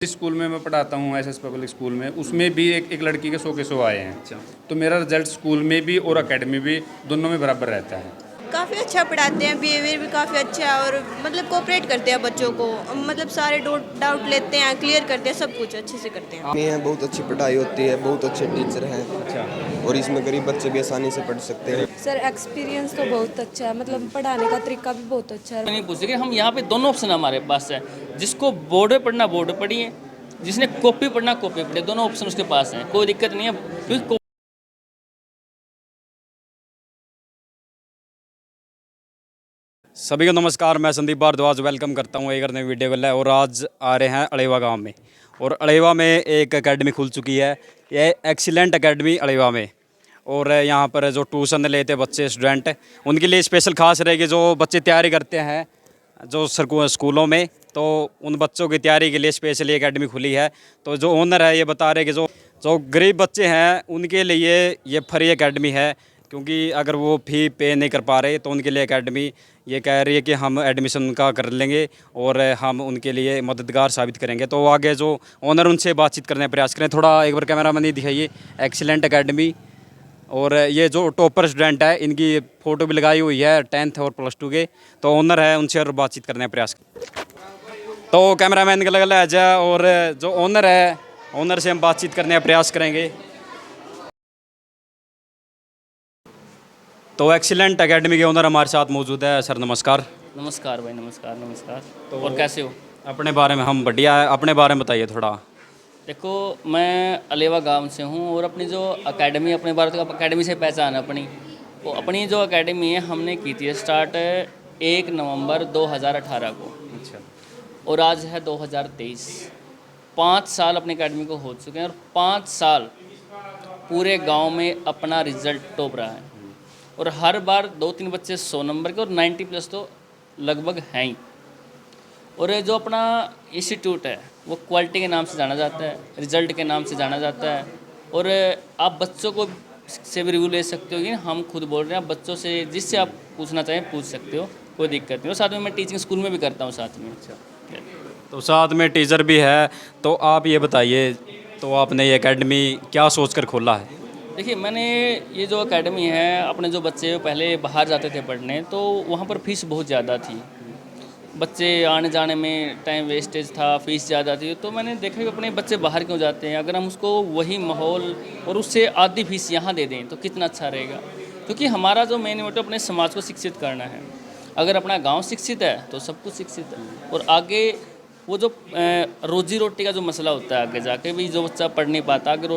जिस स्कूल में मैं पढ़ाता हूँ एसएस पब्लिक स्कूल में, उसमें भी एक लड़की के 100 के 100 आए हैं। तो मेरा रिजल्ट स्कूल में भी और एकेडमी भी दोनों में बराबर रहता है। काफ़ी अच्छा पढ़ाते हैं, बिहेवियर भी काफ़ी अच्छा है और मतलब कोऑपरेट करते हैं बच्चों को, मतलब सारे डाउट लेते हैं, क्लियर करते हैं, सब कुछ अच्छे से करते हैं। में है, बहुत अच्छी पढ़ाई होती है, बहुत अच्छे टीचर हैं। अच्छा। और इसमें गरीब बच्चे भी आसानी से पढ़ सकते हैं। सर एक्सपीरियंस तो बहुत अच्छा है, मतलब पढ़ाने का तरीका भी बहुत अच्छा है। नहीं पूछ कि हम यहाँ पे दोनों ऑप्शन हमारे पास है। जिसको बोर्ड में पढ़ना बोर्ड पढ़िए, जिसने कॉपी पढ़ना कॉपी पढ़े, दोनों ऑप्शन उसके पास हैं, कोई दिक्कत नहीं है क्योंकि सभी को नमस्कार। मैं संदीप भारद्वाज वेलकम करता हूँ एक नई वीडियो को। और आज आ रहे हैं अड़ेवा गांव में, और अड़ेवा में एक एकेडमी खुल चुकी है, ये एक्सीलेंट एकेडमी अड़ेवा में। और यहाँ पर जो ट्यूशन लेते बच्चे स्टूडेंट, उनके लिए स्पेशल खास रहेगी। जो बच्चे तैयारी करते हैं जो स्कूलों में, तो उन बच्चों की तैयारी के लिए स्पेशली एकेडमी खुली है। तो जो ओनर है ये बता रहे कि जो गरीब बच्चे हैं उनके लिए ये फ्री एकेडमी है, क्योंकि अगर वो फ़ी पे नहीं कर पा रहे तो उनके लिए एकेडमी ये कह रही है कि हम एडमिशन उनका कर लेंगे और हम उनके लिए मददगार साबित करेंगे। तो आगे जो ओनर उनसे बातचीत करने का प्रयास करें। थोड़ा एक बार कैमरा मैन दिखाइए। एक्सीलेंट एकेडमी, और ये जो टॉपर स्टूडेंट है इनकी फ़ोटो भी लगाई हुई है 10th और +2 के। तो ओनर है उनसे और बातचीत करने का प्रयास। तो कैमरा मैन का लगा जाए, और जो ओनर है ओनर से हम बातचीत करने का प्रयास करेंगे। तो एक्सीलेंट एकेडमी के ओनर हमारे साथ मौजूद है। सर नमस्कार। नमस्कार भाई, नमस्कार नमस्कार। तो और कैसे हो? अपने बारे में हम बढ़िया है, अपने बारे में बताइए थोड़ा। देखो, मैं अलेवा गांव से हूँ और अपनी जो एकेडमी, अपने भारत का एकेडमी से पहचान है अपनी, वो अपनी जो एकेडमी है हमने की थी स्टार्ट 1 नवंबर 2018 को। अच्छा। और आज है 2023। 5 साल अपनी एकेडमी को हो चुके हैं और 5 साल पूरे गांव में अपना रिजल्ट टॉप रहा है। और हर बार 2-3 बच्चे 100 नंबर के और 90+ तो लगभग हैं ही। और ये जो अपना इंस्टीट्यूट है वो क्वालिटी के नाम से जाना जाता है, रिजल्ट के नाम से जाना जाता है। और आप बच्चों को से भी रिव्यू ले सकते हो कि हम खुद बोल रहे हैं, आप बच्चों से जिससे आप पूछना चाहें पूछ सकते हो, कोई दिक्कत नहीं। और साथ में मैं टीचिंग स्कूल में भी करता हूँ साथ में। तो साथ में टीचर भी है। तो आप ये बताइए, तो आपने ये एकेडमी क्या सोचकर खोला है? देखिए, मैंने ये जो एकेडमी है, अपने जो बच्चे पहले बाहर जाते थे पढ़ने, तो वहाँ पर फ़ीस बहुत ज़्यादा थी, बच्चे आने जाने में टाइम वेस्टेज था, फ़ीस ज़्यादा थी। तो मैंने देखा कि अपने बच्चे बाहर क्यों जाते हैं, अगर हम उसको वही माहौल और उससे आधी फ़ीस यहाँ दे दें तो कितना अच्छा रहेगा। क्योंकि हमारा जो मेन मोटिव अपने समाज को शिक्षित करना है। अगर अपना गाँव शिक्षित है तो सब कुछ शिक्षित है। और आगे वो जो रोजी रोटी का जो मसला होता है, आगे जाके भी जो बच्चा पढ़ नहीं पाता, अगर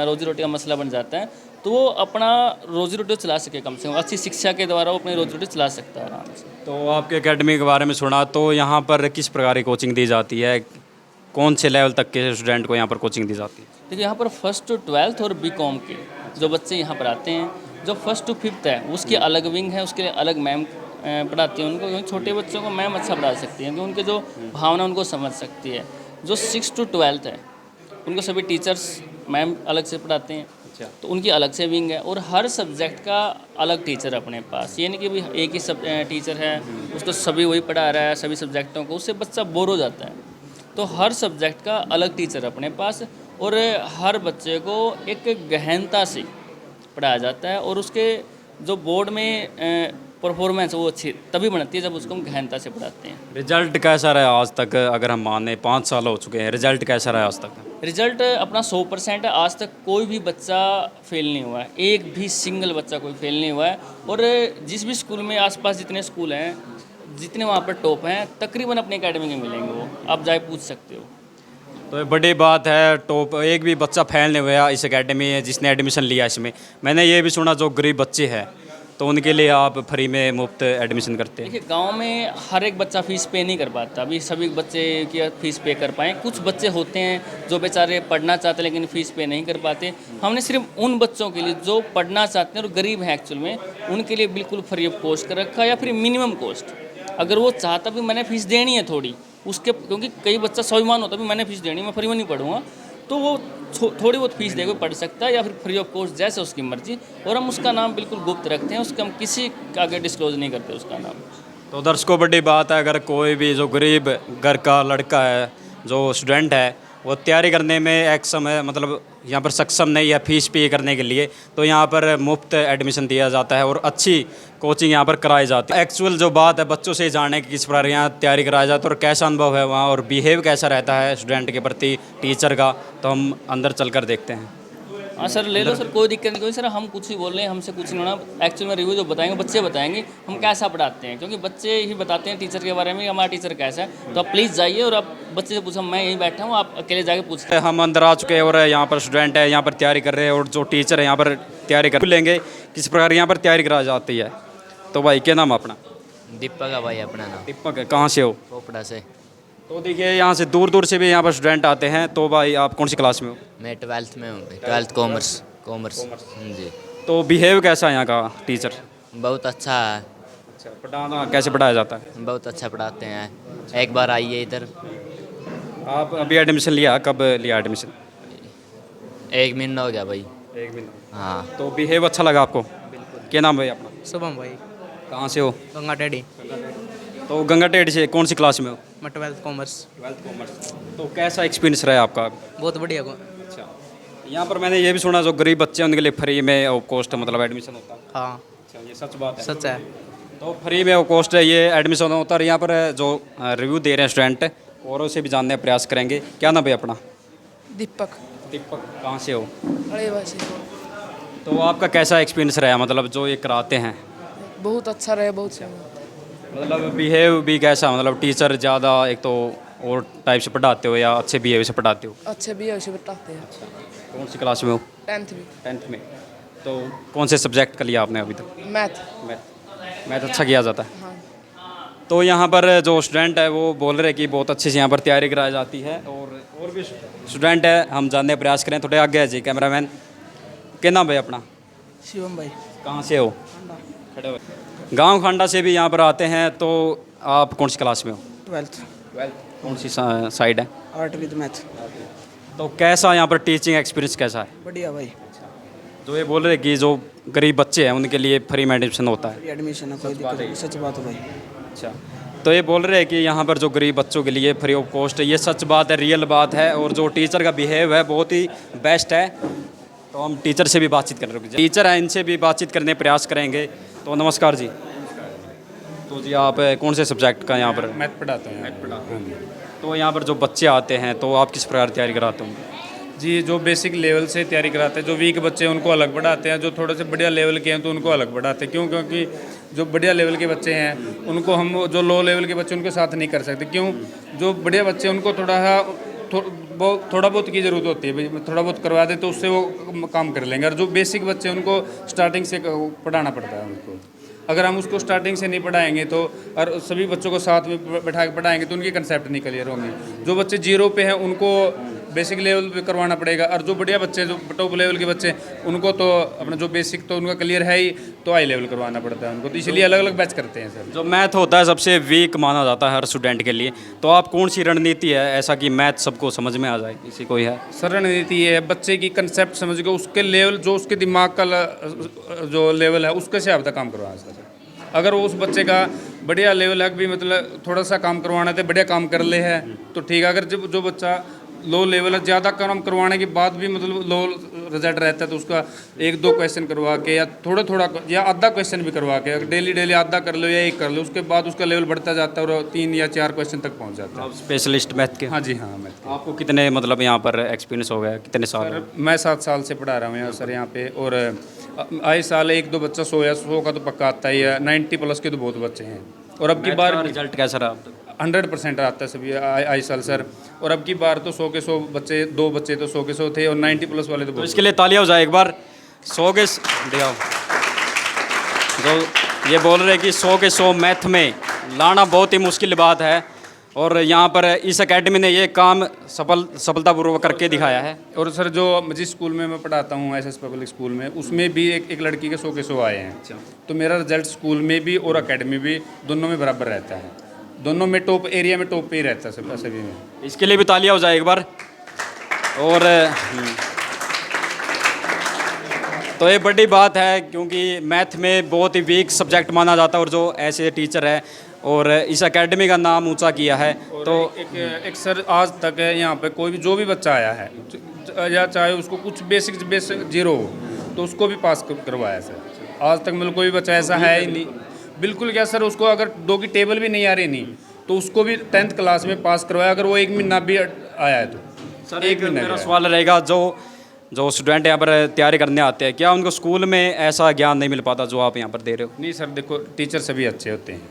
रोजी रोटी का मसला बन जाता है, तो वो अपना रोजी रोटी चला सके, कम से कम अच्छी शिक्षा के द्वारा वो अपनी रोजी रोटी चला सकता है आराम से। तो आपके एकेडमी के बारे में सुना, तो यहाँ पर किस प्रकार की कोचिंग दी जाती है? कौन से लेवल तक के स्टूडेंट को यहाँ पर कोचिंग दी जाती है? देखिए, यहाँ पर 1st to 12th और BCom के जो बच्चे यहाँ पर आते हैं, जो 1st to 5th है उसकी अलग विंग है, उसके लिए अलग मैम पढ़ाती है उनको, क्योंकि छोटे बच्चों को मैम अच्छा पढ़ा सकती है, क्योंकि उनके जो भावना उनको समझ सकती है। जो 6th to 12th है उनको सभी टीचर्स मैम अलग से पढ़ाते हैं। अच्छा। तो उनकी अलग से विंग है, और हर सब्जेक्ट का अलग टीचर अपने पास। ये नहीं कि भाई एक ही टीचर है, उसको सभी वही पढ़ा रहा है सभी सब्जेक्टों को, उससे बच्चा बोर हो जाता है। तो हर सब्जेक्ट का अलग टीचर अपने पास, और हर बच्चे को एक गहनता से पढ़ाया जाता है। और उसके जो बोर्ड में परफॉर्मेंस वो अच्छी तभी बनती है जब उसको हम गहनता से पढ़ाते हैं। रिजल्ट कैसा रहा आज तक? अगर हम माने 5 साल हो चुके हैं, रिजल्ट कैसा रहा आज तक? रिजल्ट अपना 100% है। आज तक कोई भी बच्चा फेल नहीं हुआ है, एक भी सिंगल बच्चा कोई फेल नहीं हुआ है। और जिस भी स्कूल में आसपास जितने स्कूल हैं, जितने वहाँ पर टॉप हैं, तकरीबन अपनी एकेडमी के मिलेंगे, वो आप जाए पूछ सकते हो। तो ये बड़ी बात है, टॉप एक भी बच्चा फेल नहीं हुआ इस एकेडमी में जिसने एडमिशन लिया इसमें। मैंने ये भी सुना जो गरीब बच्चे हैं तो उनके लिए आप फ्री में मुफ्त एडमिशन करते हैं। देखिए, गांव में हर एक बच्चा फ़ीस पे नहीं कर पाता, अभी सभी बच्चे की फ़ीस पे कर पाएँ। कुछ बच्चे होते हैं जो बेचारे पढ़ना चाहते हैं लेकिन फ़ीस पे नहीं कर पाते। हमने सिर्फ उन बच्चों के लिए जो पढ़ना चाहते हैं और गरीब हैं एक्चुअल में, उनके लिए बिल्कुल फ्री ऑफ कॉस्ट कर रखा है, या फिर मिनिमम कॉस्ट। अगर वो चाहता भी मैंने फ़ीस देनी है थोड़ी उसके, क्योंकि कई बच्चा स्वाभिमान होता भी मैंने फ़ीस देनी, मैं फ्री में नहीं पढ़ूँगा, तो वो थोड़ी बहुत फीस देकर पढ़ सकता है, या फिर फ्री ऑफ कॉस्ट जैसे उसकी मर्जी। और हम उसका नाम बिल्कुल गुप्त रखते हैं, उसका हम किसी आगे डिस्क्लोज नहीं करते उसका नाम। तो दर्शकों बड़ी बात है, अगर कोई भी जो गरीब घर का लड़का है जो स्टूडेंट है वो तैयारी करने में एक समय मतलब यहाँ पर सक्षम नहीं है फीस पे करने के लिए, तो यहाँ पर मुफ्त एडमिशन दिया जाता है और अच्छी कोचिंग यहाँ पर कराई जाती है। एक्चुअल जो बात है बच्चों से जानने की किस प्रकार यहाँ तैयारी कराई जाती है और कैसा अनुभव है वहाँ और बिहेव कैसा रहता है स्टूडेंट के प्रति टीचर का, तो हम अंदर चलकर देखते हैं। हाँ सर, ले लो सर, कोई दिक्कत नहीं, क्योंकि सर हम कुछ ही बोल रहे हैं, हमसे कुछ नहीं होना। एक्चुअल में रिव्यू जो बताएंगे बच्चे बताएंगे हम कैसा पढ़ाते हैं, क्योंकि बच्चे ही बताते हैं टीचर के बारे में हमारा टीचर कैसा है। तो आप प्लीज़ जाइए और आप बच्चे से पूछो, मैं यहीं बैठा हूँ, आप अकेले जाके पूछते हम अंदर आ चुके हैं और यहाँ पर स्टूडेंट है यहाँ पर तैयारी कर रहे हैं और जो टीचर है यहाँ पर तैयारी कर लेंगे किस प्रकार यहाँ पर तैयारी कराई जाती है। तो भाई क्या नाम है अपना? दीपक है भाई अपना नाम। दीपक है, कहाँ से हो? पोपड़ा से। तो देखिए यहाँ से दूर दूर से भी यहाँ पर स्टूडेंट आते हैं। तो भाई आप कौन सी क्लास में हो? मैं 12th में हूँ, 12th कॉमर्स जी। तो बिहेव कैसा है यहाँ का टीचर? बहुत अच्छा है, अच्छा, पढ़ाना कैसे पढ़ाया जाता है? बहुत अच्छा पढ़ाते हैं। एक बार आइए इधर। आप अभी एडमिशन लिया, कब लिया एडमिशन? 1 महीना हो गया भाई। 1 महीना। हाँ। तो बिहेव अच्छा लगा आपको? क्या नाम है अपना? शुभम भाई, कहाँ से हो? गंगा टेडी। तो गंगा टेढ़ी से कौन सी क्लास में हो? मैं 12th कॉमर्स। 12th commerce. तो कैसा एक्सपीरियंस रहा आपका? बहुत बढ़िया अच्छा, यहाँ पर मैंने ये भी सुना जो गरीब बच्चे हैं उनके लिए फ्री में कॉस्ट मतलब एडमिशन होता है। हाँ, अच्छा, ये सच बात है? सच है। तो फ्री में कॉस्ट है ये एडमिशन होता है। और यहाँ पर जो रिव्यू दे रहे हैं स्टूडेंट और उसे भी जानने का प्रयास करेंगे। क्या नाम है अपना? दीपक। दीपक, कहाँ से हो? अड़ेवा से। तो आपका कैसा एक्सपीरियंस रहा मतलब जो ये कराते हैं? बहुत अच्छा रहे, बहुत अच्छा। मतलब बिहेव भी कैसा, मतलब टीचर ज़्यादा एक तो और टाइप से पढ़ाते हो या अच्छे बिहेव से पढ़ाते हो? अच्छे भी ऐसे बताते हैं। कौन सी क्लास में हो? 10th में। 10th में। तो कौन से सब्जेक्ट का लिया आपने अभी तक? मैथ। मैथ अच्छा किया जाता है। हाँ। तो यहाँ पर जो स्टूडेंट है वो बोल रहे हैं कि बहुत अच्छे से यहाँ पर तैयारी कराई जाती है और भी स्टूडेंट है, हम जानने का प्रयास करें। थोड़े आगे है जी कैमरामैन। क्या नाम है अपना? शिवम भाई। कहाँ से हो? खड़े हो। गाँव खांडा से भी यहाँ पर आते हैं। तो आप कौन सी क्लास में हो? 12th कौन सी साइड है? 8th math. तो कैसा यहाँ पर टीचिंग एक्सपीरियंस कैसा है? बढ़िया भाई। जो ये बोल रहे कि जो गरीब बच्चे हैं उनके लिए फ्री में एडमिशन होता है। एडमिशन है, कोई दिक्कत नहीं। सच बात है भाई। अच्छा, तो ये बोल रहे हैं कि यहाँ पर जो गरीब बच्चों के लिए फ्री ऑफ कॉस्ट है, ये सच बात है, रियल बात है। और जो टीचर का बिहेव है बहुत ही बेस्ट है। तो हम टीचर से भी बातचीत कर रहे हैं, टीचर हैं इनसे भी बातचीत करने का प्रयास करेंगे। तो नमस्कार जी। तो जी आप कौन से सब्जेक्ट का यहाँ पर? मैथ पढ़ाता हूँ। मैथ पढ़ाता हूँ। तो यहाँ पर जो बच्चे आते हैं तो आप किस प्रकार तैयारी कराते होंगे? जी, जो बेसिक लेवल से तैयारी कराते हैं, जो वीक बच्चे हैं उनको अलग पढ़ाते हैं, जो थोड़े से बढ़िया लेवल के हैं तो उनको अलग पढ़ाते हैं। क्यों? क्योंकि जो बढ़िया लेवल के बच्चे हैं उनको हम जो लो लेवल के बच्चे उनके साथ नहीं कर सकते। क्यों? जो बढ़िया बच्चे हैं उनको थोड़ा बहुत की ज़रूरत होती है, भाई थोड़ा बहुत करवा दे तो उससे वो काम कर लेंगे। और जो बेसिक बच्चे हैं उनको स्टार्टिंग से पढ़ाना पड़ता है उनको। अगर हम उसको स्टार्टिंग से नहीं पढ़ाएंगे तो और सभी बच्चों को साथ में बैठा के पढ़ाएंगे तो उनकी कंसेप्ट नहीं क्लियर होंगे। जो बच्चे 0 पे हैं उनको बेसिक लेवल पे करवाना पड़ेगा। और जो बढ़िया बच्चे जो टॉप लेवल के बच्चे उनको तो अपना जो बेसिक तो उनका क्लियर है ही, तो हाई लेवल करवाना पड़ता है उनको। तो इसलिए अलग अलग बैच करते हैं सर। जो मैथ होता है सबसे वीक माना जाता है हर स्टूडेंट के लिए। तो आप कौन सी रणनीति है ऐसा कि मैथ सबको समझ में आ जाए, किसी कोई है? सर रणनीति ये है, बच्चे की कंसेप्ट समझ के उसके लेवल जो उसके दिमाग का जो लेवल है उसके हिसाब से काम करवाना सर। अगर वो उस बच्चे का बढ़िया लेवल है भी मतलब थोड़ा सा काम करवाना है तो बढ़िया काम कर ले है तो ठीक है। अगर जब जो बच्चा लो लेवल है, ज़्यादा काम करवाने के बाद भी मतलब लो रिजल्ट रहता है तो उसका 1-2 क्वेश्चन करवा के या थोड़ा या आधा क्वेश्चन भी करवा के, अगर डेली आधा कर लो या 1 कर लो, उसके बाद उसका लेवल बढ़ता जाता है और 3 या 4 क्वेश्चन तक पहुंच जाता है। आप स्पेशलिस्ट मैथ के? हाँ जी हाँ, मैथ। आपको कितने मतलब यहाँ पर एक्सपीरियंस हो गया, कितने साल? सर मैं 7 साल से पढ़ा रहा हूँ यहाँ सर यहाँ पे। और आए साल 1-2 बच्चा 100 का तो पक्का आता ही है, 90+ के तो बहुत बच्चे हैं। और अब की बार रिजल्ट कैसा रहा? 100% आता है सभी आई साल सर। और अब की बार तो 100 के 100 बच्चे, 2 बच्चे तो 100 के 100 थे और 90+ वाले तो इसके लिए तालियां हो जाए एक बार। 100 के दिखाओ। जो ये बोल रहे हैं कि 100 के 100 मैथ में लाना बहुत ही मुश्किल बात है और यहाँ पर इस एकेडमी ने ये काम सफलतापूर्वक करके दिखाया है। और सर जो जिस स्कूल में मैं पढ़ाता हूँ एसएस पब्लिक स्कूल में, उसमें भी एक लड़की के 100 के 100 आए हैं। तो मेरा रिजल्ट स्कूल में भी और एकेडमी भी दोनों में बराबर रहता है। दोनों में टॉप एरिया में टॉप पे ही रहता है सभी में। इसके लिए भी तालियां हो जाए एक बार। और तो ये बड़ी बात है क्योंकि मैथ में बहुत ही वीक सब्जेक्ट माना जाता है और जो ऐसे टीचर है और इस एकेडमी का नाम ऊंचा किया है। तो एक सर आज तक है यहाँ पे कोई भी जो भी बच्चा आया है या चाहे उसको कुछ बेसिक जीरो हो तो उसको भी पास करवाया सर। आज तक मतलब कोई बच्चा ऐसा है ही नहीं, बिल्कुल क्या सर, उसको अगर 2 की टेबल भी नहीं आ रही नहीं तो उसको भी 10th क्लास में पास करवाया, अगर वो 1 महीना भी आया है तो। सर एक मेरा सवाल रहेगा, जो स्टूडेंट यहाँ पर तैयारी करने आते हैं, क्या उनको स्कूल में ऐसा ज्ञान नहीं मिल पाता जो आप यहाँ पर दे रहे हो? नहीं सर, देखो टीचर सभी अच्छे होते हैं,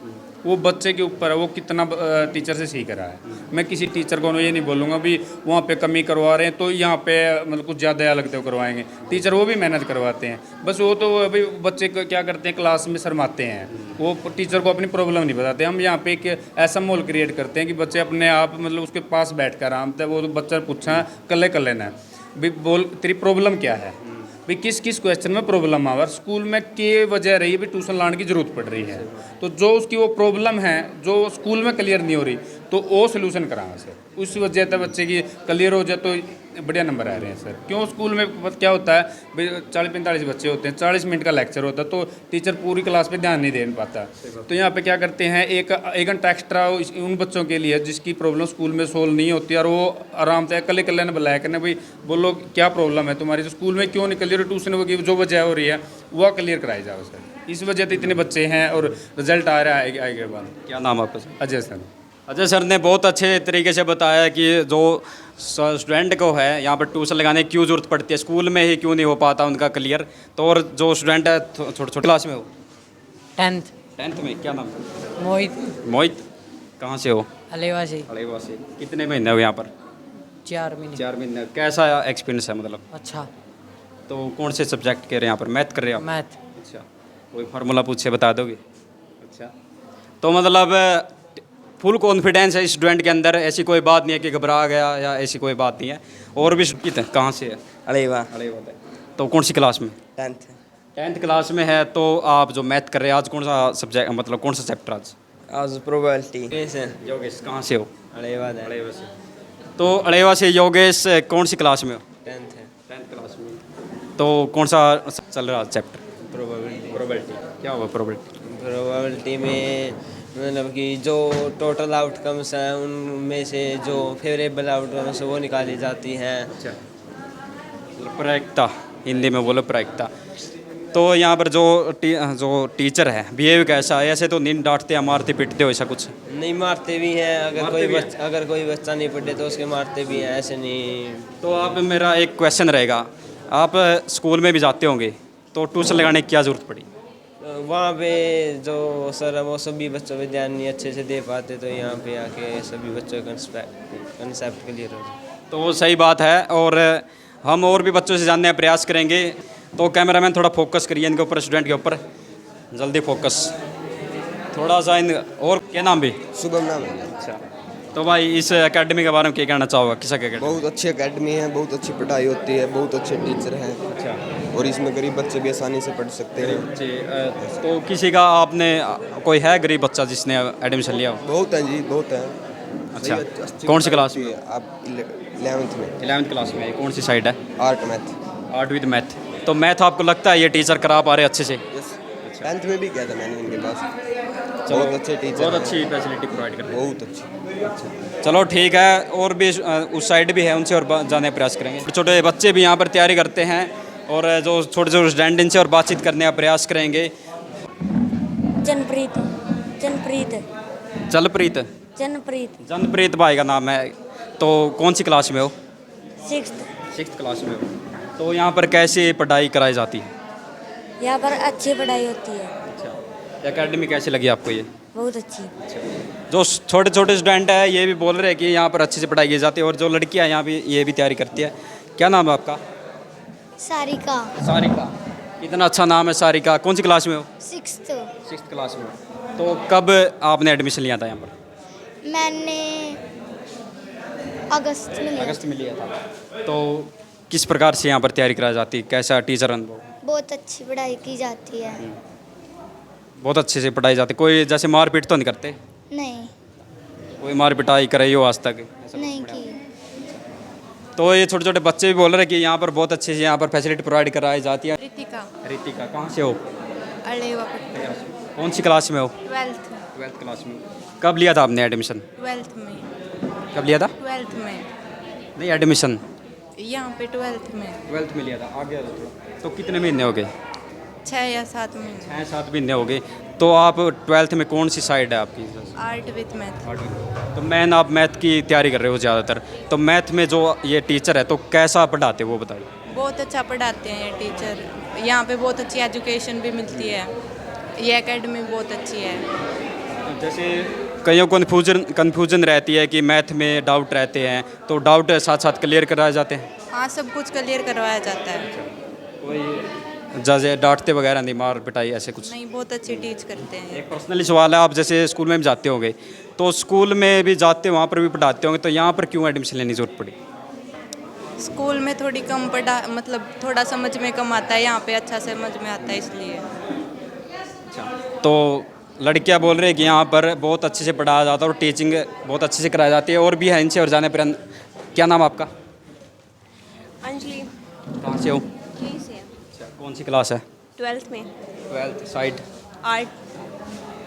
वो बच्चे के ऊपर है वो कितना टीचर से सीख रहा है। मैं किसी टीचर को ये नहीं बोलूँगा भी वहाँ पे कमी करवा रहे हैं तो यहाँ पे मतलब कुछ ज़्यादा अलग तो करवाएंगे। टीचर वो भी मेहनत करवाते हैं, बस वो तो अभी बच्चे क्या करते हैं क्लास में शर्माते हैं, वो टीचर को अपनी प्रॉब्लम नहीं बताते। हम यहाँ पे एक ऐसा माहौल क्रिएट करते हैं कि बच्चे अपने आप मतलब उसके पास बैठ कर आराम से वो बच्चा पूछा कल लेना है भाई, बोल तेरी प्रॉब्लम क्या है भाई, किस किस क्वेश्चन में प्रॉब्लम आ, स्कूल में के वजह रही है भी ट्यूशन लाने की ज़रूरत पड़ रही है, तो जो उसकी वो प्रॉब्लम है जो स्कूल में क्लियर नहीं हो रही तो वो सोल्यूशन कराना सर। उस वजह से बच्चे की क्लियर हो जाए तो बढ़िया नंबर आ रहे हैं सर। क्यों स्कूल में क्या होता है भाई 40-45 बच्चे होते हैं, 40 मिनट का लेक्चर होता है तो टीचर पूरी क्लास पे ध्यान नहीं दे पाता। तो यहाँ पे क्या करते हैं, एक घंटा एक्स्ट्रा उन बच्चों के लिए जिसकी प्रॉब्लम स्कूल में सोल्व नहीं होती और वो आराम से कल ने बुलाया करने भाई बोलो क्या प्रॉब्लम है तुम्हारी, तो स्कूल में क्यों नहीं क्लियर, ट्यूशन की जो वजह हो रही है वह क्लियर कराई जाओ सर। इस वजह से इतने बच्चे हैं और रिजल्ट आ रहा है आगे बाद। क्या नाम आपका sir? Ajay sir. Ajay sir ने बहुत अच्छे तरीके से बताया कि जो स्टूडेंट को है यहाँ पर ट्यूशन लगाने की क्यों ज़रूरत पड़ती है, स्कूल में ही क्यों नहीं हो पाता उनका क्लियर। तो और जो स्टूडेंट है छोटे क्लास में हो, 10th में, क्या नाम? मोहित। मोहित। कहाँ से हो? अलेवा से। अलेवा से। कितने महीने हो यहाँ पर? 4 महीने। 4 महीने। कैसा एक्सपीरियंस है मतलब? अच्छा। तो कौन से सब्जेक्ट के रहे हैं यहाँ पर? मैथ कर रहे हो आप? मैथ। अच्छा, कोई फार्मूला पूछे बता दोगे? अच्छा, तो मतलब फुल कॉन्फिडेंस है स्टूडेंट के अंदर, ऐसी कोई बात नहीं है कि घबरा गया या ऐसी कोई बात नहीं है। और भी कितने कहाँ से है? अलेवा। अलेवा है। तो कौन सी क्लास में? 10th क्लास में है। तो आप जो मैथ कर रहे हैं आज कौन सा सब्जेक्ट मतलब कौन सा चैप्टर आज? प्रोबेबिलिटी। योगेश। कहाँ से हो? अलेवा। अलेवा से। तो अलेवा से योगेश कौन सी क्लास में हो? 10th क्लास में। तो कौन सा चल रहा चैप्टर? प्रोबेबिलिटी। क्या हुआ प्रोबेबिलिटी में मतलब कि जो टोटल आउटकम्स हैं उनमें से जो फेवरेबल आउटकम्स है वो निकाली जाती हैं। अच्छा, प्रायिकता, हिंदी में बोलो प्रायिकता। तो यहाँ पर जो टीचर है बिहेव कैसा है? ऐसे तो नहीं डांटते हैं मारते पीटते हो ऐसा कुछ? नहीं, मारते भी हैं, अगर कोई बच्चा नहीं पढ़े तो उसके मारते भी हैं, ऐसे नहीं। तो आप मेरा एक क्वेश्चन रहेगा, आप स्कूल में भी जाते होंगे तो ट्यूशन लगाने की क्या ज़रूरत पड़ी? वहाँ पे जो सर है वो सभी बच्चों पे ध्यान नहीं अच्छे से दे पाते, तो यहाँ पे आके सभी बच्चों का कंसेप्ट क्लियर हो जाए। तो वो सही बात है और हम और भी बच्चों से जानने का प्रयास करेंगे। तो कैमरामैन थोड़ा फोकस करिए इनके ऊपर, स्टूडेंट के ऊपर जल्दी फोकस थोड़ा सा इन। और क्या नाम भी? शुभम नाम है। अच्छा, तो भाई इस एकेडमी के बारे में क्या कहना चाहोगे? किस एकेडमी? बहुत अच्छी एकेडमी है, बहुत अच्छी पढ़ाई होती है, बहुत अच्छे टीचर हैं। अच्छा, और इसमें गरीब बच्चे भी आसानी से पढ़ सकते हैं। जी, तो किसी का आपने कोई है गरीब बच्चा जिसने एडमिशन लिया हो? बहुत हैं जी, बहुत हैं। अच्छा, कौन सी क्लास में? आप 11th में। 11th क्लास में। कौन सी साइड है? Art math. Art with math. तो मैथ आपको लगता है ये टीचर करा पा रहे अच्छे से? यस। 10th में भी किया था मैंने इनके पास। बहुत अच्छे टीचर, बहुत अच्छी फैसिलिटी प्रोवाइड कर रहे हैं। बहुत अच्छी। चलो ठीक है, और भी उस साइड भी है, उनसे और जाने का प्रयास करेंगे। छोटे बच्चे भी यहाँ पर तैयारी करते हैं और जो छोटे छोटे स्टूडेंट इनसे और बातचीत करने का प्रयास करेंगे। जनप्रीत। जनप्रीत भाई का नाम है। तो कौन सी क्लास में हो? 6th क्लास में हो। तो यहाँ पर कैसी पढ़ाई कराई जाती है? यहाँ पर अच्छी पढ़ाई होती है। अच्छा, एकेडमी कैसी लगी आपको ये? बहुत अच्छी। जो छोटे छोटे स्टूडेंट है ये भी बोल रहे हैं कि यहाँ पर अच्छे से पढ़ाई की जाती है और जो लड़कियाँ यहाँ भी ये भी तैयारी करती है। क्या नाम है आपका? सारिका। इतना अच्छा नाम है सारिका। कौन सी क्लास में हो? 6th क्लास में। तो कब आपने एडमिशन लिया था यहाँ पर? मैंने अगस्त में लिया था। तो किस प्रकार से यहाँ पर तैयारी कराई जाती है? कैसा टीचर अनुभव? बहुत अच्छी पढ़ाई की जाती है। बहुत अच्छे से पढ़ाई जाती है। कोई जैसे मारपीट तो नहीं करते? नहीं। कोई मार पिटाई कराई हो आज तक? नहीं की। तो ये छोटे छोटे बच्चे भी बोल रहे हैं कि यहाँ पर बहुत अच्छे से यहाँ पर फैसिलिटी प्रोवाइड कराई जाती है। रितिका। कहाँ से हो? अलेवा। कौन सी क्लास में हो? 12th क्लास में। कब लिया था आपने एडमिशन? 12th में। कब लिया था? 12th में, नहीं, एडमिशन यहाँ पे 12th में 12th में लिया था। आ गया था थोड़ा। तो कितने महीने हो गए? 6 या 7 महीने। 6-7 महीने हो गए। तो आप 12th में कौन सी साइड है आपकी? Art with math. तो मैन आप मैथ की तैयारी कर रहे हो ज़्यादातर, तो मैथ में जो ये टीचर है तो कैसा पढ़ाते वो बताइए। बहुत अच्छा पढ़ाते हैं ये टीचर, यहाँ पे बहुत अच्छी एजुकेशन भी मिलती है, ये एकेडमी बहुत अच्छी है। जैसे कईयों को कन्फ्यूजन रहती है कि मैथ में डाउट रहते हैं, तो डाउट साथ साथ क्लियर कराए जाते हैं? हाँ, सब कुछ क्लियर करवाया जाता है। कोई जैसे डांटते वगैरह नहीं, मार पिटाई ऐसे कुछ? नहीं, बहुत अच्छी टीच करते हैं। एक पर्सनली सवाल है, आप जैसे स्कूल में भी जाते होंगे, तो स्कूल में भी जाते वहाँ पर भी पढ़ाते होंगे, तो यहाँ पर क्यों एडमिशन लेने की जरूरत पड़ी? स्कूल में थोड़ी कम पढ़ा, मतलब थोड़ा समझ में कम आता है, यहाँ पे अच्छा समझ में आता है इसलिए। तो लड़कियाँ बोल रही है कि यहाँ पर बहुत अच्छे से पढ़ाया जाता है और टीचिंग बहुत अच्छे से कराई जाती है, और भी है इनसे और जाने पर। क्या नाम आपका? अंजलि। कहाँ से हो? यहीं से है। अच्छा, कौन सी क्लास है? 12th में 12th साइड। आर्ट।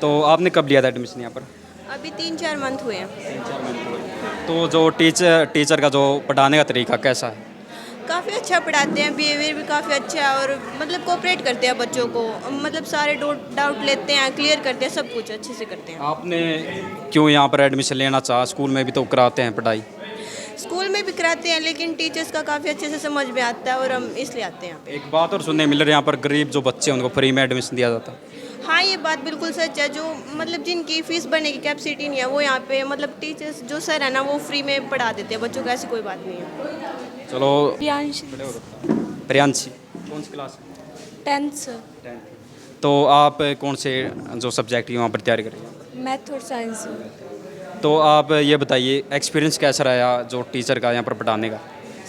तो आपने कब लिया था एडमिशन यहाँ पर? अभी 3-4 मंथ हुए हैं। 3-4 महीने हुए। तो जो टीचर का जो पढ़ाने का तरीका कैसा है? काफ़ी अच्छा पढ़ाते हैं, बिहेवियर भी काफ़ी अच्छा है, और मतलब कोऑपरेट करते हैं बच्चों को, मतलब सारे डाउट लेते हैं, क्लियर करते हैं, सब कुछ अच्छे से करते हैं। आपने क्यों यहाँ पर एडमिशन लेना चाहा? स्कूल में भी तो कराते हैं पढ़ाई। स्कूल में भी कराते हैं, लेकिन टीचर्स का काफ़ी अच्छे से समझ में आता है और हम इसलिए आते हैं यहाँ पे। एक बात और सुनने मिल रही है, यहाँ पर गरीब जो बच्चे हैं उनको फ्री में एडमिशन दिया जाता है। हाँ, ये बात बिल्कुल सच है। जो मतलब जिनकी फ़ीस भरने की कैपेसिटी नहीं है, वो यहाँ पे मतलब टीचर्स जो सर है ना, वो फ्री में पढ़ा देते हैं बच्चों को, ऐसी कोई बात नहीं है। चलो। प्रियांशी। प्रियांशी कौन सी क्लास? 10th। तो आप कौन से जो सब्जेक्ट की वहाँ पर तैयारी कर रही हैं? मैथ और साइंस। तो आप ये बताइए, एक्सपीरियंस कैसा रहा जो टीचर का यहाँ पर पढ़ाने का?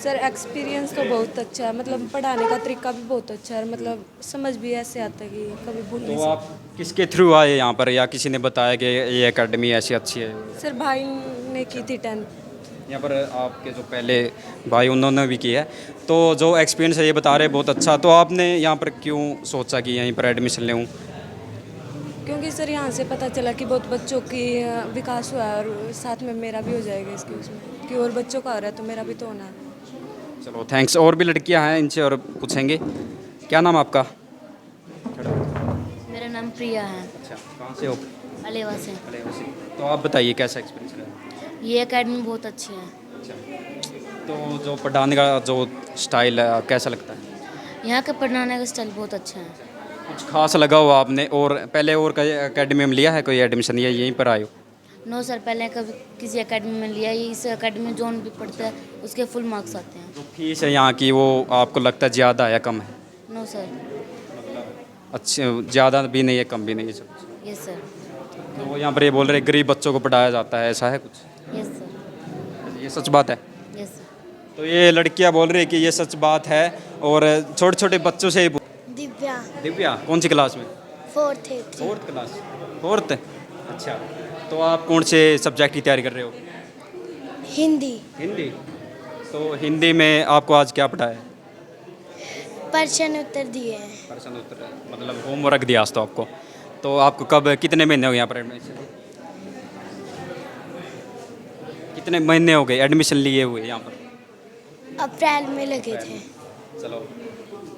सर एक्सपीरियंस तो बहुत अच्छा है, मतलब पढ़ाने का तरीका भी बहुत अच्छा है, मतलब समझ भी ऐसे आता है कि कभी भूल नहीं तो सकते। आप किसके थ्रू आए यहाँ पर, या किसी ने बताया कि ये एकेडमी ऐसी अच्छी है? सर भाई ने की थी 10th। यहाँ पर आपके जो पहले भाई उन्होंने भी किया है, तो जो एक्सपीरियंस है ये बता रहे बहुत अच्छा। तो आपने यहाँ पर क्यों सोचा कि यहीं पर एडमिशन लें? क्योंकि सर यहाँ से पता चला कि बहुत बच्चों की विकास हुआ है, और साथ में मेरा भी हो जाएगा इसके उसमें, कि और बच्चों का हो रहा है तो मेरा भी तो होना है। चलो थैंक्स। और भी लड़कियां हैं, इनसे और पूछेंगे। क्या नाम आपका? मेरा नाम प्रिया है। अच्छा, कहाँ से हो? अलेवा से। तो आप बताइए कैसा एक्सपीरियंस रहा? ये एकेडमी बहुत अच्छी है। अच्छा, तो जो पढ़ाने का जो स्टाइल है कैसा लगता है? यहाँ का पढ़ाने का स्टाइल बहुत अच्छा है। कुछ खास लगा हो आपने? और पहले और कई एकेडमी में लिया है कोई एडमिशन, या यहीं पर आए हो? नो सर, पहले कभी किसी एकेडमी में लिया, इस एकेडमी में जो भी पढ़ता है उसके फुल मार्क्स आते हैं। जो फीस है यहाँ की, वो आपको लगता है ज़्यादा है या कम है? No sir. अच्छे, ज़्यादा भी नहीं है, कम भी नहीं है, सब। Yes sir. तो यहाँ पर ये बोल रहे गरीब बच्चों को पढ़ाया जाता है, ऐसा है कुछ? Yes sir. ये सच बात है? Yes sir. तो ये लड़कियाँ बोल रही है कि ये सच बात है, और छोटे छोटे बच्चों से ही दिव्या। दिव्या कौन सी क्लास में? 4th। 4th class. 4th? अच्छा, तो आप कौन से सब्जेक्ट की तैयारी कर रहे हो? हिंदी। हिंदी। तो हिंदी में आपको आज क्या पढ़ा है? प्रश्न उत्तर दिए हैं। प्रश्न उत्तर, मतलब होमवर्क दिया आज तो आपको। तो आपको कब, कितने महीने हो गए यहाँ पर एडमिशन? कितने महीने हो गए एडमिशन लिए हुए यहाँ पर? अप्रैल में लगे थे। चलो,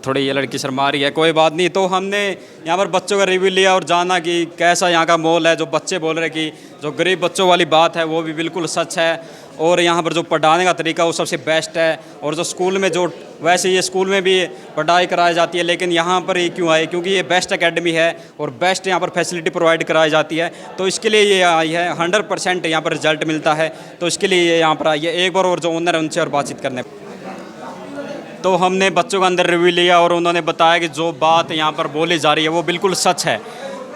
थोड़ी ये लड़की शर्मा रही है, कोई बात नहीं। तो हमने यहाँ पर बच्चों का रिव्यू लिया और जाना कि कैसा यहाँ का माहौल है। जो बच्चे बोल रहे कि जो गरीब बच्चों वाली बात है वो भी बिल्कुल सच है, और यहाँ पर जो पढ़ाने का तरीका वो सबसे बेस्ट है। और जो स्कूल में जो, वैसे ये स्कूल में भी पढ़ाई कराई जाती है, लेकिन यहाँ पर ये क्यों आए? क्योंकि ये बेस्ट एकेडमी है और बेस्ट यहाँ पर फैसिलिटी प्रोवाइड कराई जाती है, तो इसके लिए ये आई है। 100% यहाँ पर रिजल्ट मिलता है, तो इसके लिए ये यहाँ पर आई है। एक बार और जो ओनर है उनसे और बातचीत करने। तो हमने बच्चों का अंदर रिव्यू लिया और उन्होंने बताया कि जो बात यहाँ पर बोली जा रही है वो बिल्कुल सच है।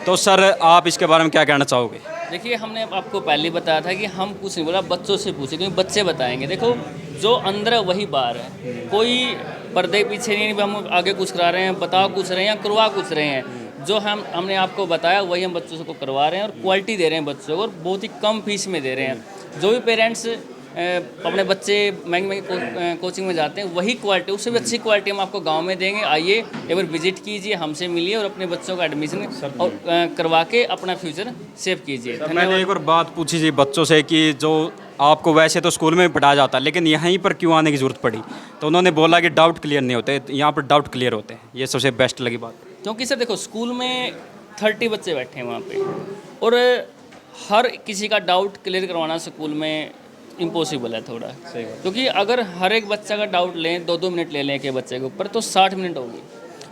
तो सर, आप इसके बारे में क्या कहना चाहोगे? देखिए, हमने आपको पहले बताया था कि हम कुछ नहीं बोला, बच्चों से पूछे, क्योंकि बच्चे बताएंगे। देखो, जो अंदर है वही बाहर है, कोई पर्दे पीछे नहीं, हम आगे कुछ करा रहे हैं, बताओ कुछ रहे हैं या करवा कुछ रहे हैं। जो हमने आपको बताया वही हम बच्चों को करवा रहे हैं, और क्वालिटी दे रहे हैं बच्चों को, और बहुत ही कम फीस में दे रहे हैं। जो भी पेरेंट्स अपने बच्चे महंगी महंगी कोचिंग में जाते हैं, वही क्वालिटी, उससे भी अच्छी क्वालिटी हम आपको गांव में देंगे। आइए एक बार विजिट कीजिए, हमसे मिलिए और अपने बच्चों का एडमिशन और करवा के अपना फ्यूचर सेव कीजिए। सर मैंने एक और बात पूछी थी बच्चों से कि जो आपको वैसे तो स्कूल में भी पढ़ाया जाता है लेकिन यहीं पर क्यों आने की ज़रूरत पड़ी, तो उन्होंने बोला कि डाउट क्लियर नहीं होते, यहाँ पर डाउट क्लियर होते हैं। ये सबसे बेस्ट लगी बात। क्योंकि सर देखो, स्कूल में 30 बच्चे बैठे हैं वहाँ पे, और हर किसी का डाउट क्लियर करवाना स्कूल में इम्पॉसिबल है थोड़ा। सही बात। क्योंकि अगर हर एक बच्चा का डाउट लें, 2-2 मिनट ले लें एक बच्चे के ऊपर, तो 60 मिनट होगी,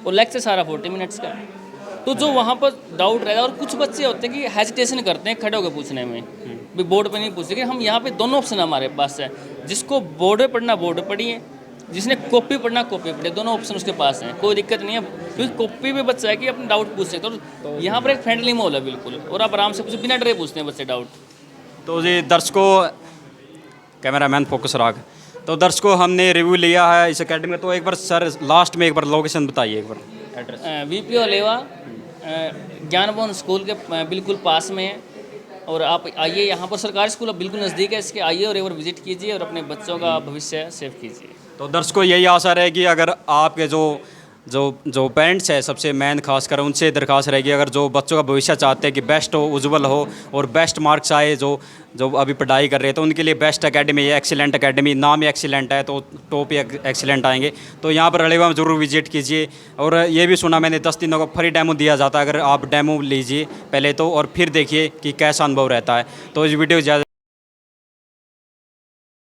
और लेक्चर सारा 40 मिनट्स का है। तो जो वहाँ पर डाउट रहेगा, और कुछ बच्चे होते हैं कि हेजिटेशन करते हैं खड़े होकर पूछने में, भी बोर्ड पे नहीं पूछते। कि हम यहाँ पे दोनों ऑप्शन हमारे पास है, जिसको बोर्ड पे पढ़ना बोर्ड पे पढ़िए, जिसने कॉपी पढ़ना कॉपी पढ़े, दोनों ऑप्शन उसके पास हैं, कोई दिक्कत नहीं है। क्योंकि कॉपी पे बच्चा है कि अपने डाउट पूछ सकते हैं, तो यहाँ पर एक फ्रेंडली माहौल है बिल्कुल, और आप आराम से पूछे, बिना डरे पूछते हैं बच्चे डाउट। तो जी दर्शकों, कैमरामैन फोकस राग, तो दर्शकों हमने रिव्यू लिया है इस एकेडमी का, तो एक बार सर लास्ट में एक बार लोकेशन बताइए, एक बार एड्रेस। VPO अलेवा ज्ञान भवन स्कूल के बिल्कुल पास में है, और आप आइए यहाँ पर, सरकारी स्कूल अब बिल्कुल नज़दीक है इसके, आइए और एक बार विजिट कीजिए और अपने बच्चों का भविष्य सेव कीजिए। तो दर्शकों यही आशा रहेगी, अगर आपके जो पेरेंट्स है, सबसे मेन खासकर उनसे दरख्वास्त रहेगी, अगर जो बच्चों का भविष्य चाहते हैं कि बेस्ट हो, उज्जवल हो और बेस्ट मार्क्स आए, जो अभी पढ़ाई कर रहे हैं, तो उनके लिए बेस्ट एकेडमी है, एक्सीलेंट एकेडमी, नाम ही एक्सीलेंट है, तो टॉप ही एक्सीलेंट आएंगे। तो यहाँ पर अलेवा में ज़रूर विजिट कीजिए। और ये भी सुना मैंने 10 दिनों का फ्री डेमो दिया जाता है, अगर आप डेमो लीजिए पहले तो, और फिर देखिए कि कैसा अनुभव रहता है। तो इस वीडियो ज़्यादा